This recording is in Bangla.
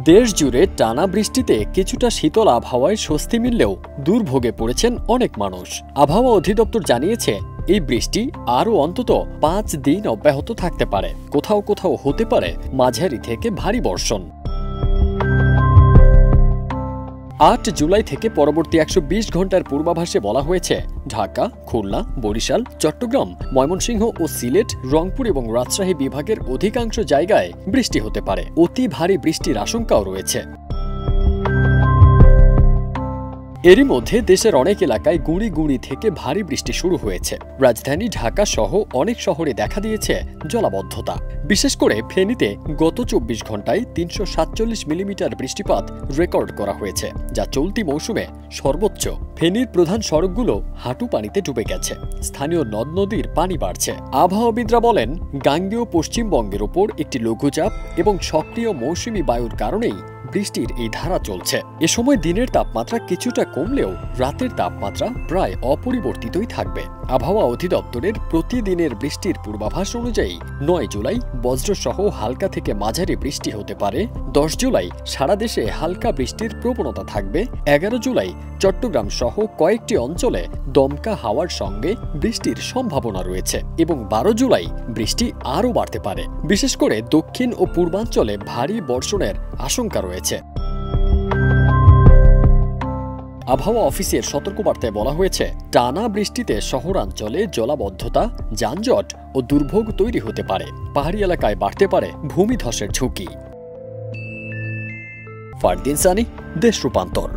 দেশ জুড়ে টানা বৃষ্টিতে কিছুটা শীতল আবহাওয়ায় স্বস্তি মিললেও দুর্ভোগে পড়েছেন অনেক মানুষ। আবহাওয়া অধিদপ্তর জানিয়েছে, এই বৃষ্টি আরও অন্তত 5 দিন অব্যাহত থাকতে পারে। কোথাও কোথাও হতে পারে মাঝারি থেকে ভারী বর্ষণ। 8 জুলাই থেকে পরবর্তী 120 ঘন্টার পূর্বাভাসে বলা হয়েছে, ঢাকা, খুলনা, বরিশাল, চট্টগ্রাম, ময়মনসিংহ ও সিলেট, রংপুর এবং রাজশাহী বিভাগের অধিকাংশ জায়গায় বৃষ্টি হতে পারে। অতি ভারী বৃষ্টির আশঙ্কাও রয়েছে। এরই মধ্যে দেশের অনেক এলাকায় গুঁড়ি গুঁড়ি থেকে ভারী বৃষ্টি শুরু হয়েছে। রাজধানী ঢাকা সহ অনেক শহরে দেখা দিয়েছে জলাবদ্ধতা। বিশেষ করে ফেনীতে গত 24 ঘন্টায় 347 মিলিমিটার বৃষ্টিপাত রেকর্ড করা হয়েছে, যা চলতি মৌসুমে সর্বোচ্চ। ফেনীর প্রধান সড়কগুলো হাঁটু পানিতে ডুবে গেছে। স্থানীয় নদ নদীর পানি বাড়ছে। আবহাওয়াবিদরা বলেন, গাঙ্গেয় পশ্চিমবঙ্গের ওপর একটি লঘুচাপ এবং সক্রিয় মৌসুমী বায়ুর কারণেই বৃষ্টির এই ধারা চলছে। এ সময় দিনের তাপমাত্রা কিছুটা কমলেও রাতের তাপমাত্রা প্রায় অপরিবর্তিতই থাকবে। আবহাওয়া অধিদপ্তরের প্রতিদিনের বৃষ্টির পূর্বাভাস অনুযায়ী 9 জুলাই বজ্রসহ হালকা থেকে মাঝারি বৃষ্টি হতে পারে। 10 জুলাই সারা দেশে হালকা বৃষ্টির প্রবণতা থাকবে। 11 জুলাই চট্টগ্রাম সহ কয়েকটি অঞ্চলে দমকা হাওয়ার সঙ্গে বৃষ্টির সম্ভাবনা রয়েছে এবং 12 জুলাই বৃষ্টি আরও বাড়তে পারে। বিশেষ করে দক্ষিণ ও পূর্বাঞ্চলে ভারী বর্ষণের আশঙ্কা রয়েছে। আবহাওয়া অফিসের সতর্কবার্তায় বলা হয়েছে, টানা বৃষ্টিতে শহরাঞ্চলে জলাবদ্ধতা, যানজট ও দুর্ভোগ তৈরি হতে পারে। পাহাড়ি এলাকায় বাড়তে পারে ভূমিধসের ঝুঁকি। ফারদিন সানি, দেশ রূপান্তর।